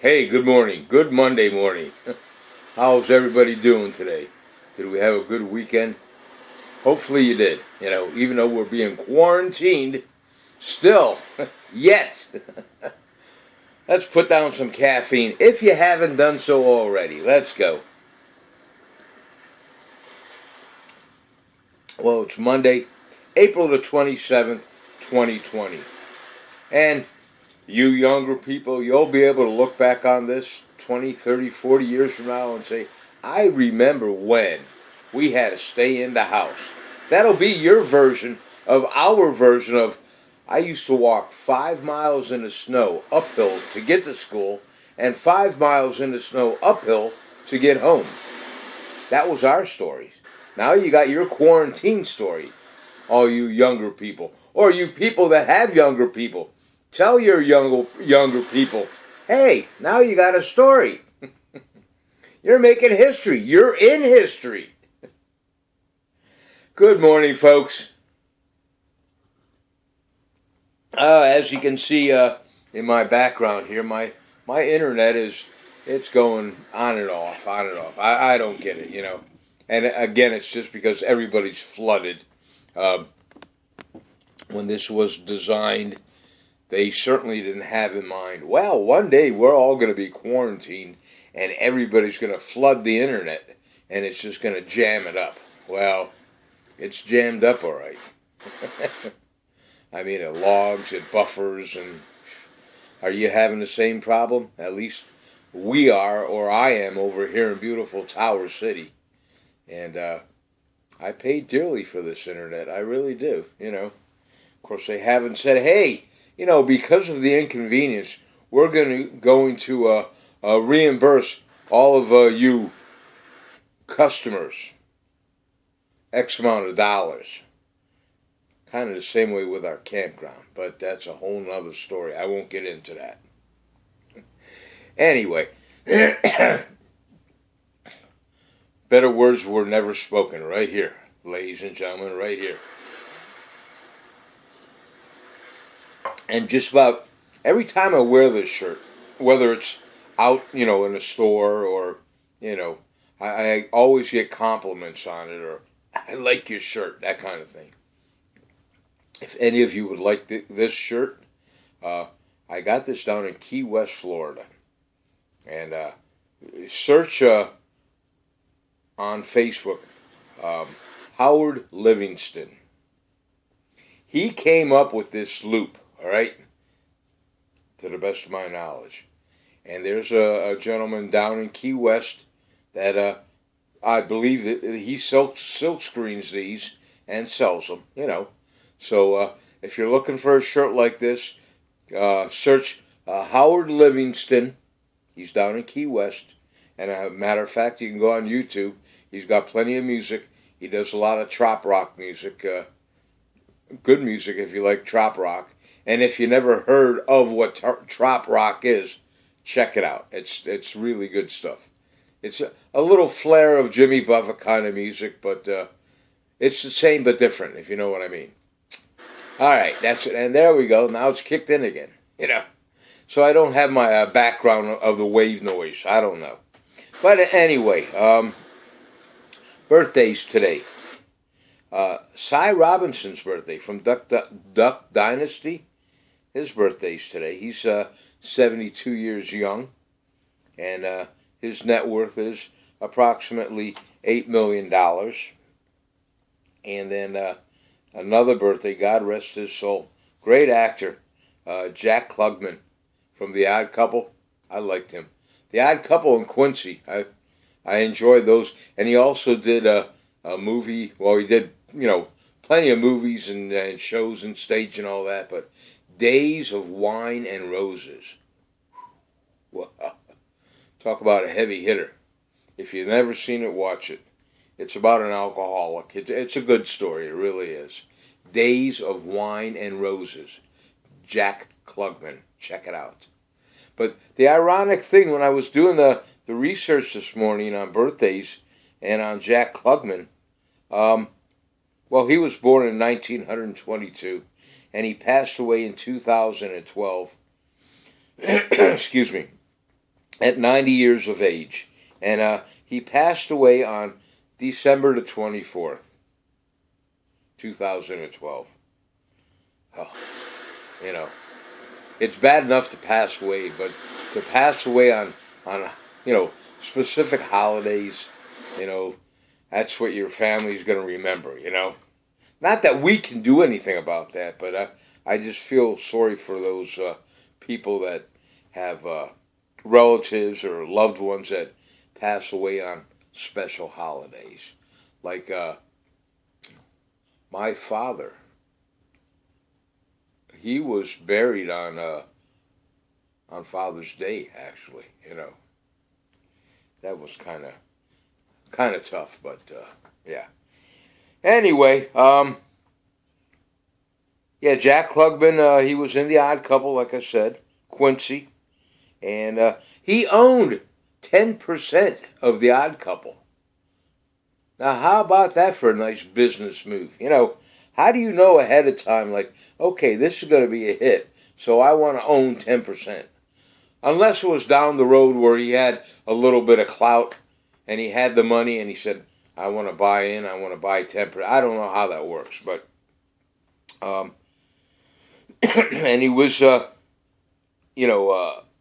Hey, good morning. Good Monday morning. How's everybody doing today? Did we have a good weekend? Hopefully you did. Even though we're being quarantined, still, yet. Let's put down some caffeine if you haven't done so already. Let's go. Well, it's Monday, April the 27th, 2020. And you younger people, you'll be able to look back on this 20, 30, 40 years from now and say, I remember when we had to stay in the house. That'll be your version of our version of, I used to walk 5 miles in the snow uphill to get to school and 5 miles in the snow uphill to get home. That was our story. Now you got your quarantine story, all you younger people, or you people that have younger people. Tell your younger people, hey, now you got a story. You're making history. You're in history. Good morning, folks. As you can see in my background here, my internet it's going on and off, on and off. I don't get it, And again, it's just because everybody's flooded. When this was designed, they certainly didn't have in mind, well, one day we're all going to be quarantined and everybody's going to flood the internet and it's just going to jam it up. Well, it's jammed up all right. I mean, it logs, it buffers, and are you having the same problem? At least we are, or I am, over here in beautiful Tower City. And I paid dearly for this internet. I really do, Of course, they haven't said, hey, because of the inconvenience, we're going to reimburse all of you customers X amount of dollars. Kind of the same way with our campground, but that's a whole nother story. I won't get into that. Anyway, better words were never spoken right here, ladies and gentlemen, right here. And just about every time I wear this shirt, whether it's out, in a store or, I always get compliments on it or I like your shirt, that kind of thing. If any of you would like this shirt, I got this down in Key West, Florida. And search on Facebook, Howard Livingston. He came up with this loop. All right, to the best of my knowledge. And there's a gentleman down in Key West that I believe that he silk screens these and sells them, So if you're looking for a shirt like this, search Howard Livingston. He's down in Key West. And as a matter of fact, you can go on YouTube. He's got plenty of music. He does a lot of trop rock music. Good music if you like trop rock. And if you never heard of what trop rock is, check it out. It's really good stuff. It's a little flair of Jimmy Buffett kind of music, but it's the same but different, if you know what I mean. All right, that's it. And there we go. Now it's kicked in again, So I don't have my background of the wave noise. I don't know. But anyway, birthdays today. Cy Robinson's birthday from Duck Dynasty. His birthday's today. He's 72 years young, and his net worth is approximately $8 million. And then another birthday, God rest his soul, great actor, Jack Klugman from The Odd Couple. I liked him. The Odd Couple and Quincy, I enjoyed those. And he also did a movie, well, he did, plenty of movies and shows and stage and all that, but Days of Wine and Roses. Wow. Talk about a heavy hitter. If you've never seen it, watch it. It's about an alcoholic. It's a good story. It really is. Days of Wine and Roses. Jack Klugman. Check it out. But the ironic thing, when I was doing the research this morning on birthdays and on Jack Klugman, well, he was born in 1922. And he passed away in 2012. Excuse me. at 90 years of age. And he passed away on December the 24th, 2012. Oh, you know, it's bad enough to pass away, but to pass away on specific holidays, that's what your family's going to remember, Not that we can do anything about that, but I just feel sorry for those people that have relatives or loved ones that pass away on special holidays. Like my father, he was buried on Father's Day, actually. That was kind of tough, but yeah. Anyway, yeah, Jack Klugman, he was in The Odd Couple, like I said, Quincy, and he owned 10% of The Odd Couple. Now, how about that for a nice business move? How do you know ahead of time, like, okay, this is going to be a hit, so I want to own 10%? Unless it was down the road where he had a little bit of clout, and he had the money, and he said, I want to buy in, I want to buy 10%. I don't know how that works, but and he was,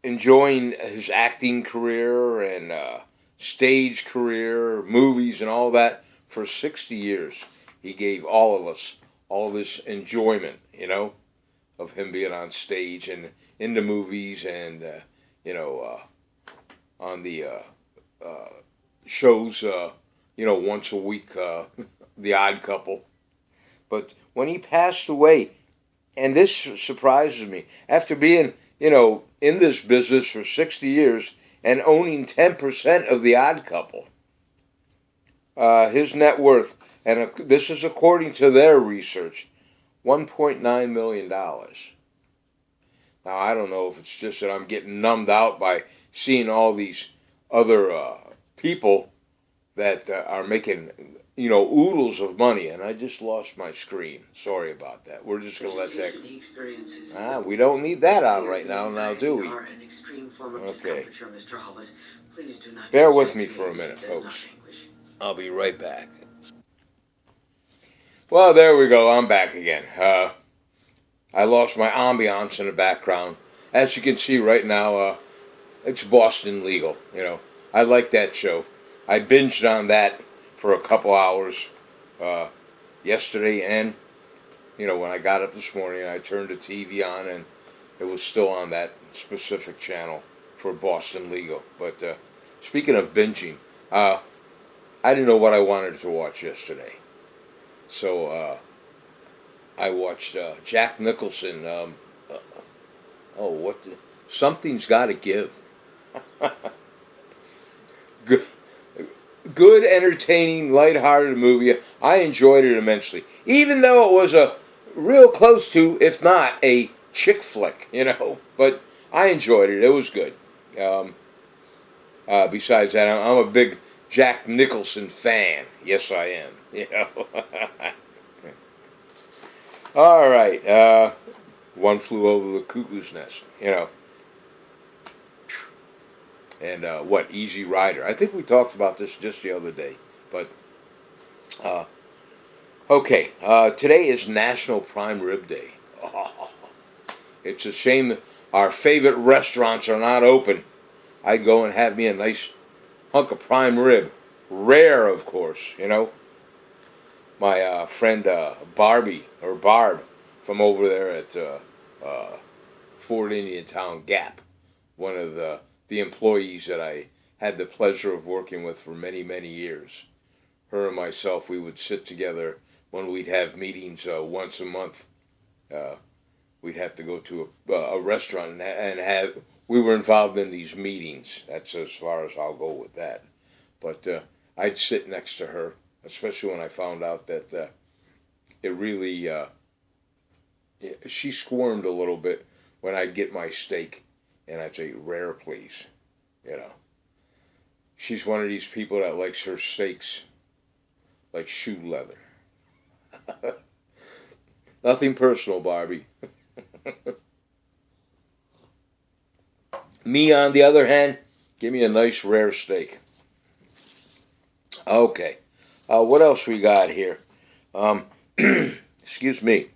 enjoying his acting career and stage career, movies, and all that for 60 years. He gave all of us all this enjoyment, of him being on stage and in the movies and, on the shows, once a week, The Odd Couple. But when he passed away, and this surprises me, after being, in this business for 60 years and owning 10% of The Odd Couple, his net worth, and this is according to their research, $1.9 million. Now, I don't know if it's just that I'm getting numbed out by seeing all these other people that are making, oodles of money, and I just lost my screen. Sorry about that. We're just going to let that... we don't need that on right now, do we? Okay. Bear with me for a minute, folks. I'll be right back. Well, there we go. I'm back again. I lost my ambiance in the background. As you can see right now, it's Boston Legal. I like that show. I binged on that for a couple hours yesterday, and when I got up this morning, I turned the TV on, and it was still on that specific channel for Boston Legal. But speaking of binging, I didn't know what I wanted to watch yesterday, so I watched Jack Nicholson. Something's Got to Give. Good, entertaining, lighthearted movie. I enjoyed it immensely. Even though it was a real close to, if not, a chick flick, But I enjoyed it. It was good. Besides that, I'm a big Jack Nicholson fan. Yes, I am. All right. One Flew Over the Cuckoo's Nest, And Easy Rider. I think we talked about this just the other day. But, okay. Today is National Prime Rib Day. Oh, it's a shame our favorite restaurants are not open. I'd go and have me a nice hunk of prime rib. Rare, of course, My friend Barb from over there at Fort Indian Town Gap, one of the employees that I had the pleasure of working with for many, many years. Her and myself, we would sit together when we'd have meetings once a month. We'd have to go to a restaurant and we were involved in these meetings. That's as far as I'll go with that. But I'd sit next to her, especially when I found out that it really, she squirmed a little bit when I'd get my steak. And I'd say, rare, please. She's one of these people that likes her steaks like shoe leather. Nothing personal, Barbie. Me, on the other hand, Give me a nice rare steak. Okay. What else we got here? Excuse me.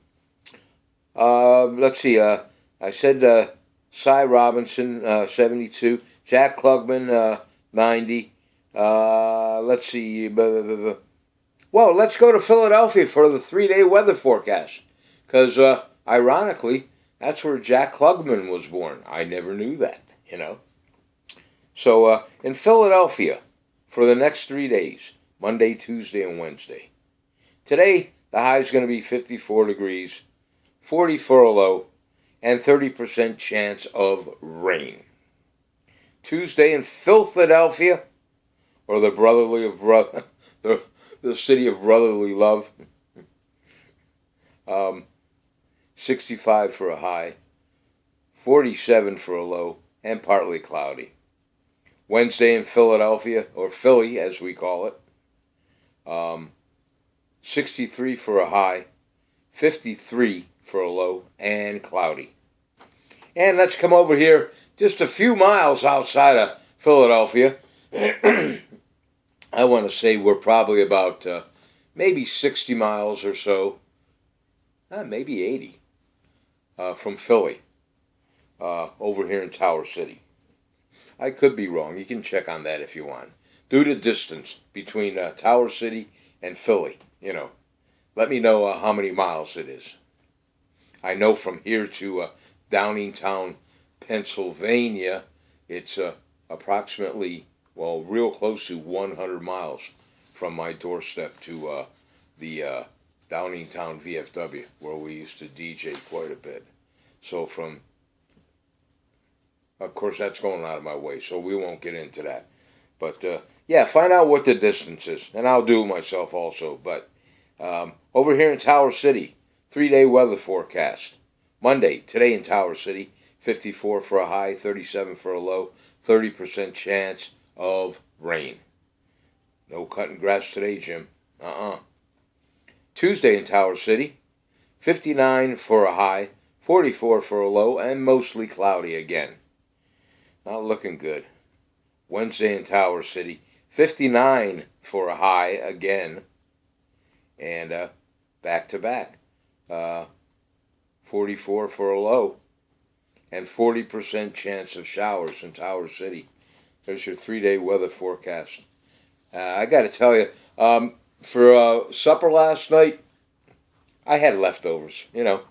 Let's see. I said Cy Robinson, 72. Jack Klugman, 90. Let's see. Well, let's go to Philadelphia for the 3-day weather forecast. Because, ironically, that's where Jack Klugman was born. I never knew that, you know. So, in Philadelphia, for the next 3 days, Monday, Tuesday, and Wednesday. Today, the high is going to be 54 degrees, 40 for a low, and 30% chance of rain. Tuesday in Philadelphia, or the brotherly of the city of brotherly love. 65 for a high, 47 for a low, and partly cloudy. Wednesday in Philadelphia, or Philly as we call it, 63 for a high, 53 for a low, and cloudy. And let's come over here just a few miles outside of Philadelphia. I want to say we're probably about maybe 60 miles or so, maybe 80, from Philly, over here in Tower City. I could be wrong. You can check on that if you want. Due to distance between Tower City and Philly, you know. Let me know how many miles it is. I know from here to Downingtown, Pennsylvania, it's approximately, well, real close to 100 miles from my doorstep to the Downingtown VFW, where we used to DJ quite a bit. So from, of course, that's going out of my way, so we won't get into that. But, yeah, find out what the distance is, and I'll do it myself also. But over here in Tower City, 3-day weather forecast. Monday, today in Tower City, 54 for a high, 37 for a low, 30% chance of rain. No cutting grass today, Jim. Tuesday in Tower City, 59 for a high, 44 for a low, and mostly cloudy again. Not looking good. Wednesday in Tower City, 59 for a high again, and back to back, 44 for a low, and 40% chance of showers in Tower City. There's your 3-day weather forecast. I got to tell you, for supper last night, I had leftovers, you know.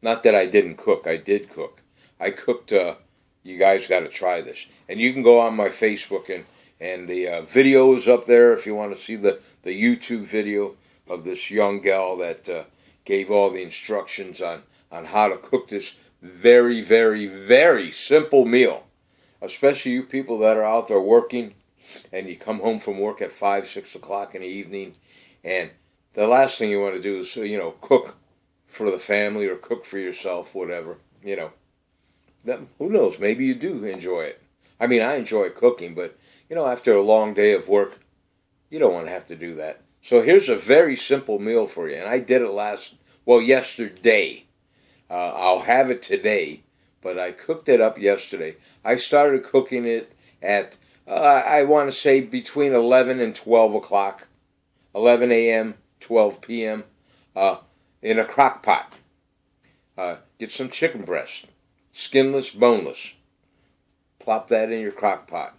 Not that I didn't cook. I did cook. I cooked, you guys got to try this. And you can go on my Facebook, and the video is up there if you want to see the YouTube video of this young gal that gave all the instructions on how to cook this very, very, very simple meal. Especially you people that are out there working and you come home from work at 5, 6 o'clock in the evening, and the last thing you want to do is, you know, cook for the family or cook for yourself, whatever, you know. Who knows, maybe you do enjoy it. I mean, I enjoy cooking, but, you know, after a long day of work, you don't want to have to do that. So here's a very simple meal for you, and I did it yesterday. I'll have it today, but I cooked it up yesterday. I started cooking it at, I want to say, between 11 and 12 o'clock, 11 a.m., 12 p.m., in a crock pot. Get some chicken breast, skinless, boneless. Plop that in your crock pot.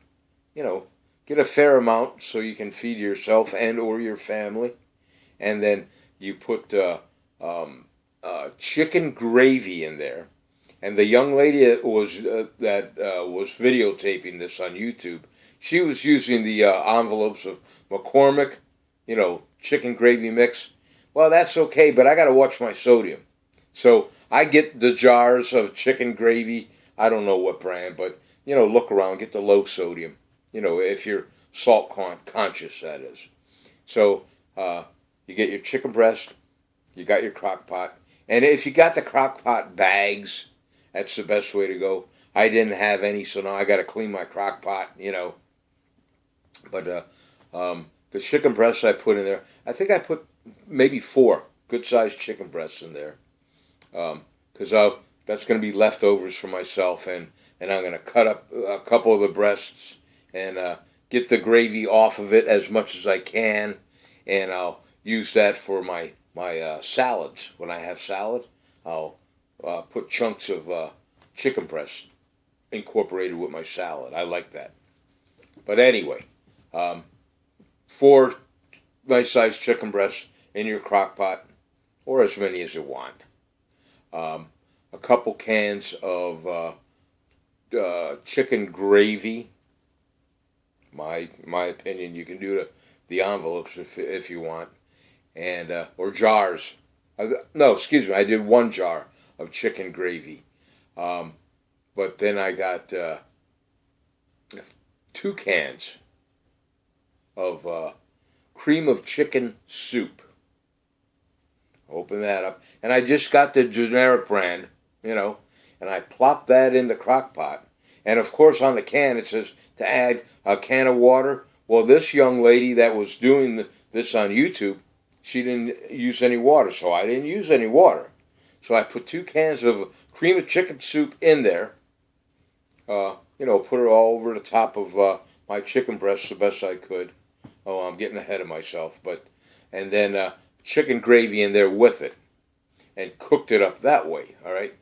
You know, get a fair amount so you can feed yourself and or your family. And then you put chicken gravy in there. And the young lady that was videotaping this on YouTube, she was using the envelopes of McCormick, you know, chicken gravy mix. Well, that's okay, but I got to watch my sodium. So I get the jars of chicken gravy. I don't know what brand, but, you know, look around, get the low sodium. You know, if you're salt conscious, that is. So you get your chicken breast, you got your crock pot. And if you got the crock pot bags, that's the best way to go. I didn't have any, so now I got to clean my crock pot, you know. But the chicken breasts I put in there, I think I put maybe 4 good-sized chicken breasts in there. Because that's going to be leftovers for myself, and I'm going to cut up a couple of the breasts and get the gravy off of it as much as I can, and I'll use that for my salads. When I have salad, I'll put chunks of chicken breast incorporated with my salad. I like that. But anyway, 4 nice-sized chicken breasts in your crock pot, or as many as you want. A couple cans of chicken gravy. My opinion, you can do the envelopes if you want, and or jars. No, excuse me, I did 1 jar of chicken gravy, but then I got 2 cans of cream of chicken soup. Open that up, and I just got the generic brand, and I plop that in the crock pot. And of course, on the can it says to add a can of water. Well, this young lady that was doing this on YouTube, she didn't use any water, so I didn't use any water. So I put 2 cans of cream of chicken soup in there. Put it all over the top of my chicken breast the best I could. Oh, I'm getting ahead of myself, and then chicken gravy in there with it, and cooked it up that way. All right.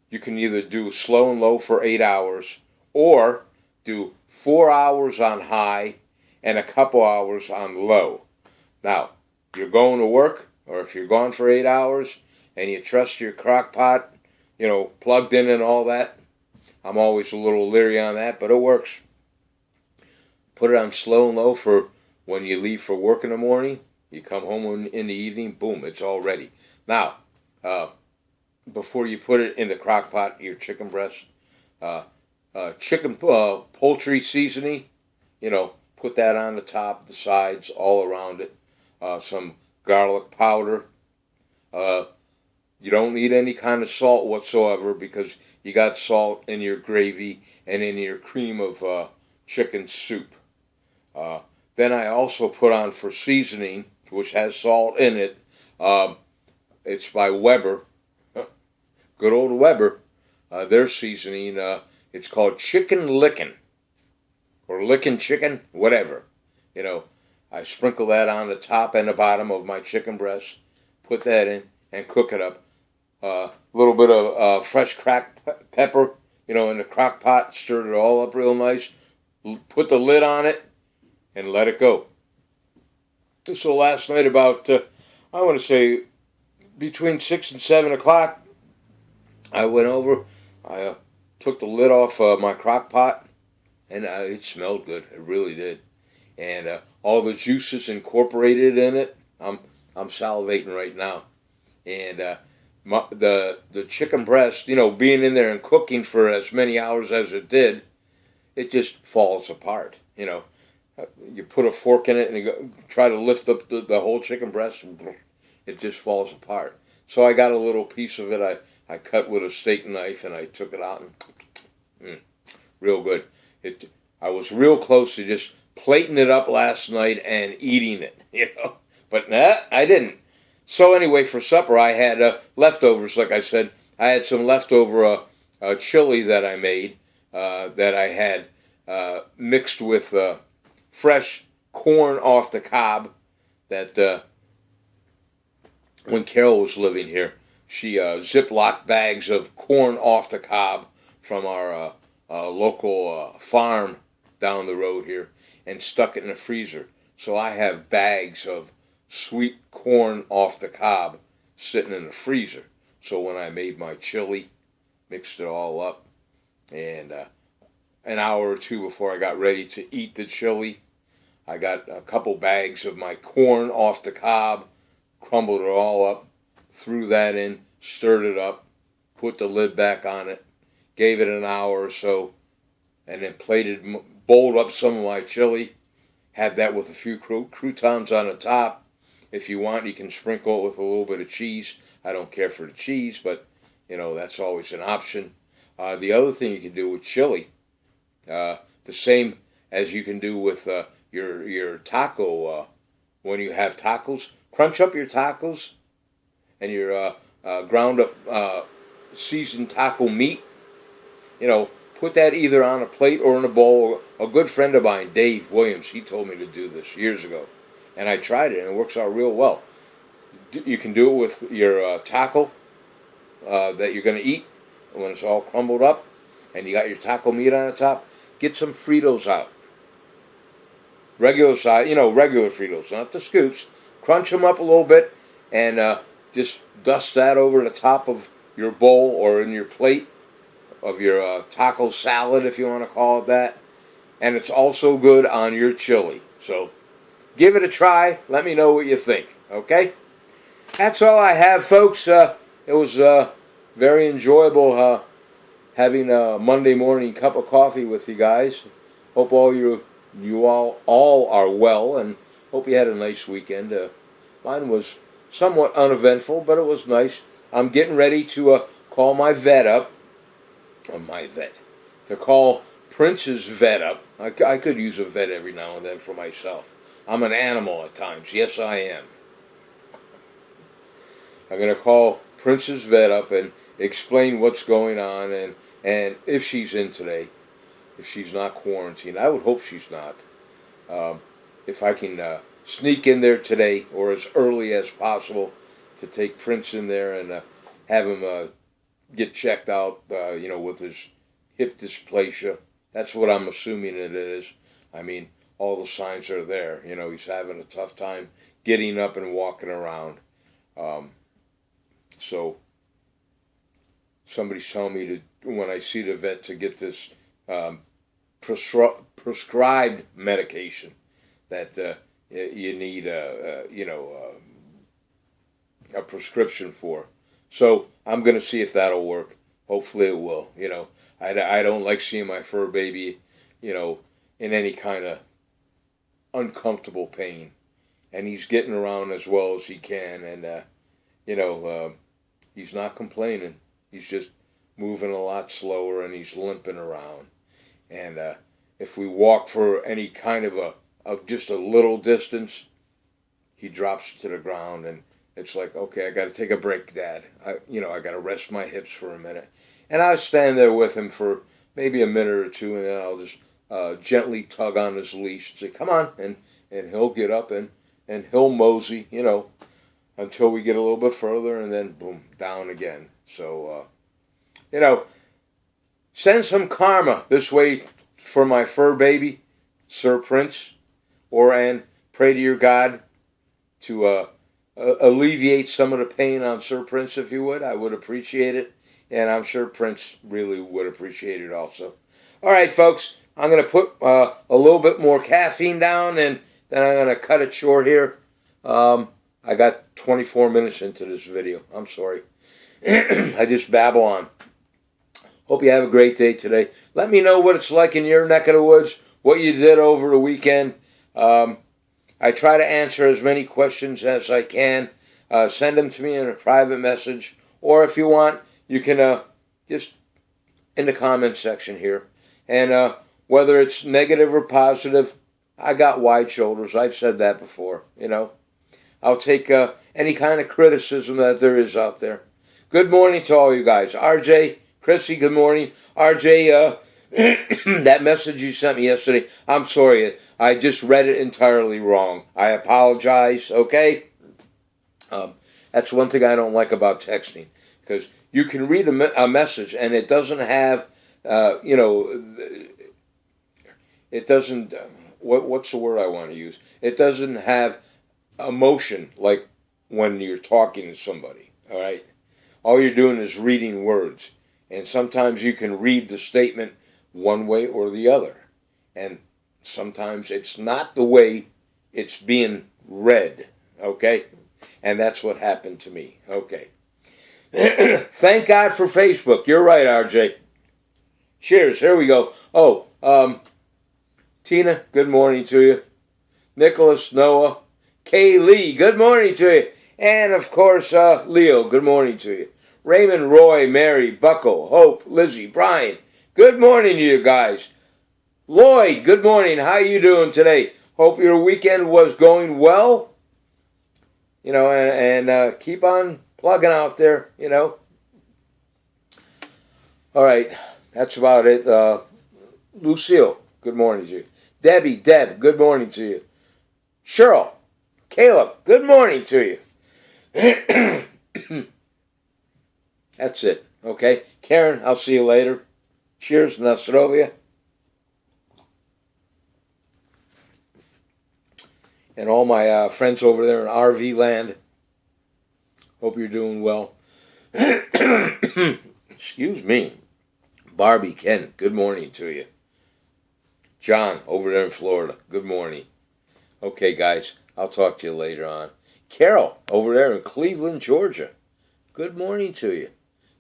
You can either do slow and low for 8 hours, or do 4 hours on high and a couple hours on low. Now, you're going to work, or if you're gone for 8 hours and you trust your crock pot, plugged in and all that, I'm always a little leery on that, but it works. Put it on slow and low for when you leave for work in the morning. You come home in the evening, boom, it's all ready. Now, before you put it in the crock pot, your chicken breast, poultry seasoning, put that on the top, the sides, all around it. Some garlic powder. You don't need any kind of salt whatsoever, because you got salt in your gravy and in your cream of chicken soup. Then I also put on for seasoning, which has salt in it. It's by Weber. Good old Weber. Their seasoning, it's called Chicken Lickin', or Lickin' Chicken, whatever. I sprinkle that on the top and the bottom of my chicken breast, put that in, and cook it up. A little bit of fresh cracked pepper, in the crock pot, stirred it all up real nice, put the lid on it, and let it go. So last night about, I want to say, between 6 and 7 o'clock, I went over, I took the lid off my crock pot, and it smelled good. It really did. And all the juices incorporated in it. I'm salivating right now. And the chicken breast, being in there and cooking for as many hours as it did, it just falls apart. You put a fork in it and you try to lift up the whole chicken breast, and it just falls apart. So I got a little piece of it. I cut with a steak knife, and I took it out, and real good. I was real close to just plating it up last night and eating it, But nah, I didn't. So anyway, for supper, I had leftovers. Like I said, I had some leftover chili that I made, that I had mixed with fresh corn off the cob. That when Carol was living here, she Ziploc bags of corn off the cob from our local farm down the road here, and stuck it in the freezer. So I have bags of sweet corn off the cob sitting in the freezer. So when I made my chili, mixed it all up, and an hour or two before I got ready to eat the chili, I got a couple bags of my corn off the cob, crumbled it all up, threw that in, stirred it up, put the lid back on it, gave it an hour or so, and then bowled up some of my chili, had that with a few croutons on the top. If you want, you can sprinkle it with a little bit of cheese. I don't care for the cheese, but, that's always an option. The other thing you can do with chili, the same as you can do with your taco, when you have tacos, crunch up your tacos and your ground up seasoned taco meat. Put that either on a plate or in a bowl. A good friend of mine, Dave Williams, he told me to do this years ago, and I tried it, and it works out real well. You can do it with your taco that you're going to eat when it's all crumbled up, and you got your taco meat on the top. Get some Fritos out. Regular size, regular Fritos, not the scoops. Crunch them up a little bit, and just dust that over the top of your bowl or in your plate of your taco salad, if you want to call it that. And it's also good on your chili. So give it a try. Let me know what you think. Okay? That's all I have, folks. It was very enjoyable having a Monday morning cup of coffee with you guys. Hope you all are well, and hope you had a nice weekend. Mine was somewhat uneventful, but it was nice. I'm getting ready to call my vet up. To call Prince's vet up. I could use a vet every now and then for myself. I'm an animal at times. Yes, I am. I'm going to call Prince's vet up and explain what's going on, and if she's in today, if she's not quarantined. I would hope she's not. If I can sneak in there today or as early as possible to take Prince in there and have him get checked out, with his hip dysplasia. That's what I'm assuming it is. I mean, all the signs are there. He's having a tough time getting up and walking around. So somebody's telling me when I see the vet, to get this prescribed medication that you need a prescription for. So I'm going to see if that'll work. Hopefully it will. I don't like seeing my fur baby, in any kind of uncomfortable pain. And he's getting around as well as he can. And, he's not complaining. He's just moving a lot slower, and he's limping around. And if we walk for any kind of just a little distance, he drops to the ground, and it's like, okay, I got to take a break, Dad. I got to rest my hips for a minute. And I'll stand there with him for maybe a minute or two, and then I'll just gently tug on his leash and say, come on, and he'll get up, and he'll mosey, until we get a little bit further, and then, boom, down again. So, send some karma this way for my fur baby, Sir Prince, and pray to your God to alleviate some of the pain on Sir Prince, if you would. I would appreciate it, and I'm sure Prince really would appreciate it also. All right, folks, I'm going to put a little bit more caffeine down, and then I'm going to cut it short here. I got 24 minutes into this video. I'm sorry. I just babble on. Hope you have a great day today. Let me know what it's like in your neck of the woods, what you did over the weekend. I try to answer as many questions as I can. Send them to me in a private message. Or if you want, you can just in the comment section here. And whether it's negative or positive, I got wide shoulders. I've said that before, I'll take any kind of criticism that there is out there. Good morning to all you guys. RJ, Chrissy, good morning. RJ, that message you sent me yesterday, I'm sorry. I just read it entirely wrong. I apologize, okay? That's one thing I don't like about texting. Because you can read a message and it doesn't have, it doesn't, what's the word I want to use? It doesn't have emotion like when you're talking to somebody, all right? All you're doing is reading words. And sometimes you can read the statement one way or the other. And sometimes it's not the way it's being read, okay? And that's what happened to me, okay? Thank God for Facebook. You're right, RJ. Cheers. Here we go. Oh, Tina, good morning to you. Nicholas, Noah, Kay Lee, good morning to you. And, of course, Leo, good morning to you. Raymond, Roy, Mary, Bucko, Hope, Lizzie, Brian, good morning to you guys. Lloyd, good morning. How you doing today? Hope your weekend was going well. And keep on plugging out there, All right, that's about it. Lucille, good morning to you. Deb, good morning to you. Cheryl, Caleb, good morning to you. That's it. Okay, Karen, I'll see you later. Cheers, Nostrovia. And all my friends over there in RV land. Hope you're doing well. Excuse me. Barbie, Ken, good morning to you. John, over there in Florida, good morning. Okay, guys, I'll talk to you later on. Carol, over there in Cleveland, Georgia, good morning to you.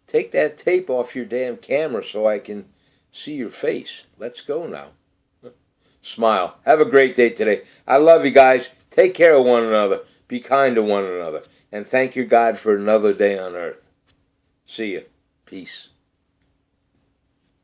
Take that tape off your damn camera so I can see your face. Let's go now. Smile. Have a great day today. I love you guys. Take care of one another. Be kind to one another. And thank you, God, for another day on earth. See you. Peace.